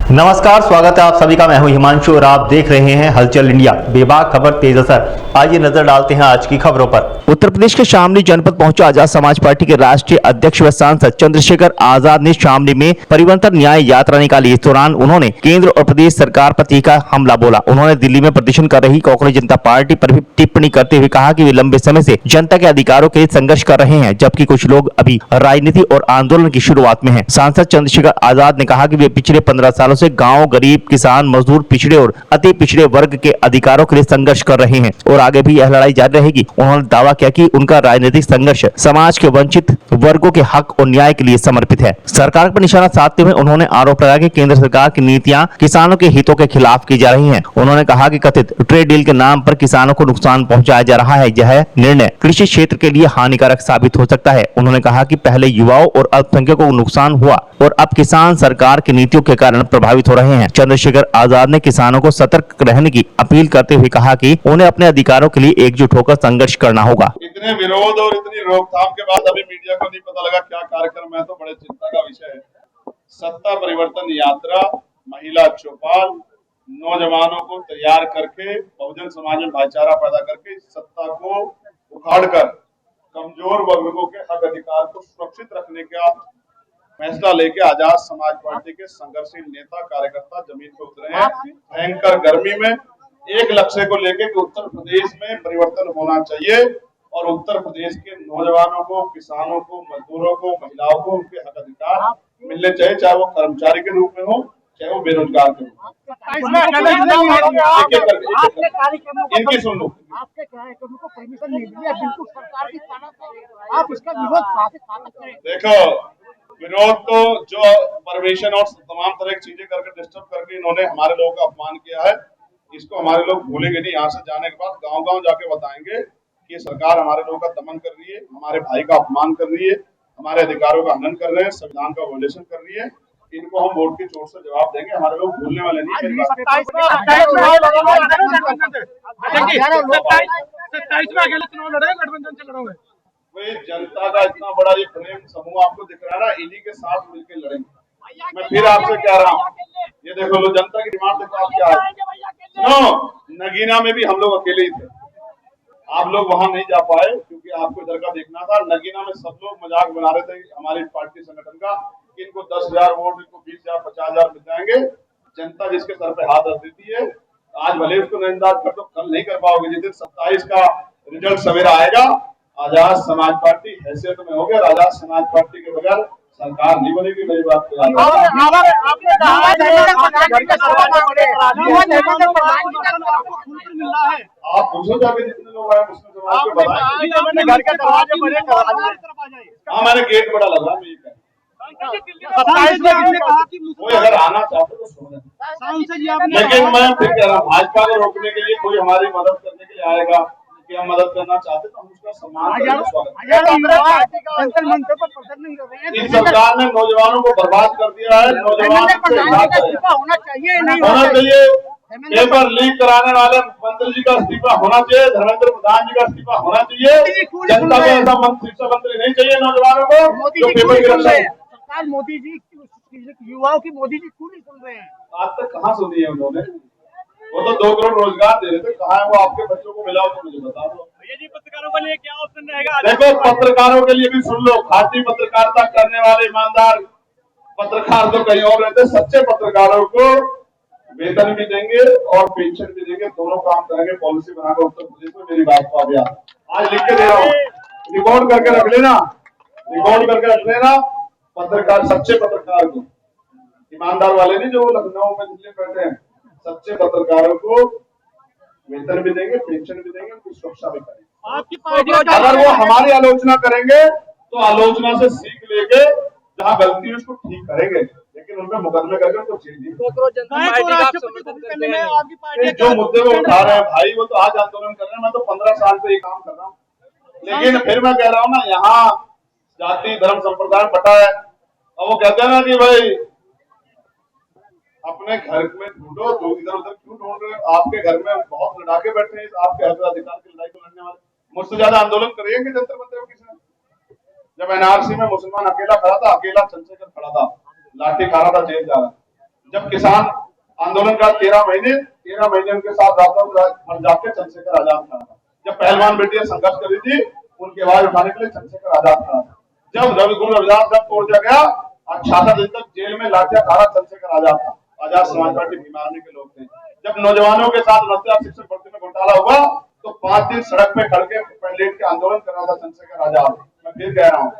नमस्कार, स्वागत है आप सभी का। मैं हूं हिमांशु और आप देख रहे हैं हलचल इंडिया, बेबाक खबर तेज असर। आइए नजर डालते हैं आज की खबरों पर। उत्तर प्रदेश के शामली जनपद पहुंचे आजाद समाज पार्टी के राष्ट्रीय अध्यक्ष व सांसद चंद्रशेखर आजाद ने शामली में परिवर्तन न्याय यात्रा निकाली। इस दौरान उन्होंने केंद्र और प्रदेश सरकार पर तीखा हमला बोला। उन्होंने दिल्ली में प्रदर्शन कर रही कांग्रेस जनता पार्टी पर भी टिप्पणी करते हुए कहा कि वे लंबे समय से जनता के अधिकारों के लिए संघर्ष कर रहे हैं, जबकि कुछ लोग अभी राजनीति और आंदोलन की शुरुआत में हैं। सांसद चंद्रशेखर आजाद ने कहा कि वे पिछले 15 सालों से गांव, गरीब, किसान, मजदूर, पिछड़े और अति पिछड़े वर्ग के अधिकारों के लिए संघर्ष कर रहे हैं और आगे भी यह लड़ाई जारी रहेगी। उन्होंने दावा किया कि उनका राजनीतिक संघर्ष समाज के वंचित वर्गों के हक और न्याय के लिए समर्पित है। सरकार पर निशाना साधते हुए उन्होंने आरोप लगाया कि केंद्र सरकार की नीतियां किसानों के हितों के खिलाफ की जा रही हैं। उन्होंने कहा कि कथित ट्रेड डील के नाम पर किसानों को नुकसान पहुंचाया जा रहा है। यह निर्णय कृषि क्षेत्र के लिए हानिकारक साबित हो सकता है। उन्होंने कहा कि पहले युवाओं और अल्पसंख्यकों को नुकसान हुआ और अब किसान सरकार की नीतियों के कारण प्रभावित हो रहे हैं। चंद्रशेखर आजाद ने किसानों को सतर्क रहने की अपील करते हुए कहा कि उन्हें अपने अधिकारों के लिए एकजुट होकर संघर्ष करना होगा। इतने विरोध और इतनी रोकथाम के बाद अभी मीडिया को नहीं पता लगा क्या कार्यक्रम है, तो बड़े चिंता का विषय है। सत्ता परिवर्तन यात्रा, महिला चौपाल, नौजवानों को तैयार करके बहुजन समाज में भाईचारा पैदा करके इस सत्ता को उखाड़कर कमजोर वर्गों के हक अधिकार को सुरक्षित रखने का फैसला लेके आजाद समाज पार्टी के संघर्षशील नेता कार्यकर्ता जमीन पर उतरे हैं। भयंकर गर्मी में एक लक्ष्य को लेके कि उत्तर प्रदेश में परिवर्तन होना चाहिए और उत्तर प्रदेश के नौजवानों को, किसानों को, मजदूरों को, महिलाओं को उनके हक अधिकार मिलने चाहिए, चाहे वो कर्मचारी के रूप में हो, चाहे वो बेरोजगार के रूप में। इनकी सुन लो। आपके कार्यक्रमों को परमिशन नहीं मिली है, बिल्कुल सरकार की ताकत है, आप इसका विरोध करें। देखो, विरोध तो जो परमिशन और तमाम तरह की चीजें करके डिस्टर्ब करके इन्होंने हमारे लोगों का अपमान किया है, इसको हमारे लोग भूलेंगे नहीं। यहाँ से जाने के बाद गांव-गांव जाके बताएंगे कि ये सरकार हमारे लोगों का दमन कर रही है, हमारे भाई का अपमान कर रही है, हमारे अधिकारों का हनन कर रहे हैं, संविधान का वायलेशन कर रही है। इनको हम वोट की चोट से जवाब देंगे, हमारे लोग भूलने वाले नहीं है। 27 में अकेले चुनाव लड़ेंगे, गठबंधन से लड़ोगे? जनता का इतना बड़ा ये प्रेम समूह आपको दिख रहा है ना, इन्हीं के साथ मिलकर लड़ेंगे। मैं फिर आपसे कह रहा हूँ, ये देखो लो, जनता की डिमांड देखो आप क्या है। सुनो, नगीना में भी हम लोग अकेले ही थे, आप लोग वहां नहीं जा पाए क्योंकि आपको इधर का देखना था। नगीना में सब लोग मजाक बना रहे थे हमारी पार्टी संगठन का, इनको 10,000 वोट, इनको 20,000, 50,000 मिल जाएंगे। जनता जिसके सर पे हाथ रख देती है, आज भले उसको नजरअंदाज कर दो, कल नहीं कर पाओगे। जिस दिन 27 का रिजल्ट सवेरा आएगा, आजाद समाज पार्टी हैसियत में होगी और आजाद समाज पार्टी के बगैर सरकार नहीं बनेगी। मेरी बात को याद आप पूछो जाके जितने लोग आए मुस्लिम समाज के बताएं। हाँ, मैंने गेट बड़ा लगा, मैं ये कह कोई अगर आना चाहते तो सुन, लेकिन मैं फिर कह रहा हूँ, भाजपा को रोकने के लिए कोई हमारी मदद करने के लिए आएगा कि हम मदद करना चाहते तो हम उसका सम्मान करेंगे। इस सरकार ने नौजवानों को बर्बाद कर दिया है। नौजवान होना चाहिए, पेपर लीक कराने वाले मंत्री जी का इस्तीफा होना चाहिए, धर्मेंद्र प्रधान जी का इस्तीफा होना चाहिए। जनता को ऐसा शिक्षा मंत्री नहीं चाहिए नौजवानों को जो पेपर की रक्षा। सरकार मोदी जी युवाओं की मोदी जी क्यों नहीं सुन रहे हैं? आज तक कहाँ सुनी है उन्होंने? वो तो 2 करोड़ रोजगार दे रहे थे, कहाँ है वो? आपके बच्चों को मिलाओ तो मुझे बता दो। भैया जी, पत्रकारों के लिए क्या ऑप्शन रहेगा? देखो, पत्रकारों के लिए भी सुन लो, खाटी पत्रकारिता करने वाले ईमानदार पत्रकार तो कहीं और रहते, सच्चे पत्रकारों को वेतन भी देंगे और पेंशन भी देंगे, दोनों काम करेंगे। पॉलिसी बनाकर उत्तर प्रदेश में, मेरी बात को आप याद आज लिख के दे रहा हूँ, रिकॉर्ड करके रख लेना, रिकॉर्ड करके रख लेना। पत्रकार, सच्चे पत्रकार को, ईमानदार वाले नहीं जो लखनऊ में, दिल्ली में बैठे हैं, सच्चे पत्रकारों को वेतन भी देंगे, पेंशन भी देंगे, उनकी सुरक्षा भी करेंगे। आपकी पार्टी अगर वो हमारी आलोचना करेंगे तो आलोचना से सीख लेके जहाँ गलती है उसको ठीक करेंगे, लेकिन उनपे मुकदमे करके उनको जेल दी। जो मुद्दे वो उठा रहे हैं भाई, वो तो आज आंदोलन कर रहे हैं, मैं तो 15 साल से ये काम कर रहा हूँ। लेकिन फिर मैं कह रहा हूँ ना, यहाँ जाति धर्म संप्रदाय बटा है, और वो कहते हैं ना कि भाई अपने घर में ढूंढो, तो इधर उधर क्यों ढूंढ रहे हो? आपके घर में बहुत लड़ाके बैठे हैं आपके हक अधिकार की लड़ाई को लड़ने वाले। मुझसे ज्यादा आंदोलन करेंगे जंतर मंतर किसने? जब एनआरसी में मुसलमान अकेला खड़ा था, अकेला चंद्रशेखर खड़ा था, लाठी खा रहा था, जेल जा रहा। जब किसान आंदोलन का 13 महीने उनके साथ रातों रात जाके चंद्रशेखर आजाद खड़ा था। जब पहलवान बेटियां संघर्ष कर रही थी, उनकी आवाज उठाने के लिए चंद्रशेखर आजाद खड़ा था। जब गुरु रविदास जब तोड़ दिया गया और 66 दिन तक जेल में लाठियां खा रहा चंद्रशेखर आजाद था। आजाद समाज पार्टी भीम आर्मी के लोग थे। जब नौजवानों के साथ रफ्तार शिक्षक भर्ती में घोटाला हुआ तो 5 दिन सड़क पे खड़ के लेट के आंदोलन कर रहा था चंद्रशेखर आजाद। मैं फिर कह रहा हूँ,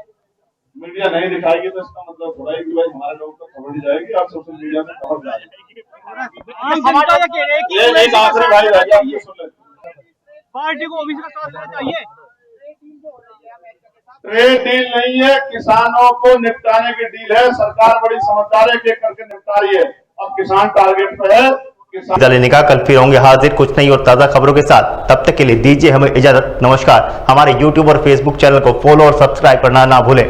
मीडिया नहीं दिखाएगी तो इसका मतलब थोड़ा ही कि भाई हमारे लोगों को खबर नहीं जाएगी और सोशल मीडिया में खबर जाएगी। ये नहीं आखिरी भाई रह गया, आपको सुन लेते पार्टी को ओबीसी का साथ देना चाहिए। ट्रेड डील नहीं है, किसानों को निपटाने की डील है। सरकार बड़ी समझदार है, एक करके निपटा रही है। अब किसान टारगेट पे है। विदा लेने का कल फिर होंगे हाजिर कुछ नई और ताजा खबरों के साथ। तब तक के लिए दीजिए हमें इजाजत। नमस्कार। हमारे YouTube और Facebook चैनल को फॉलो और सब्सक्राइब करना ना भूलें।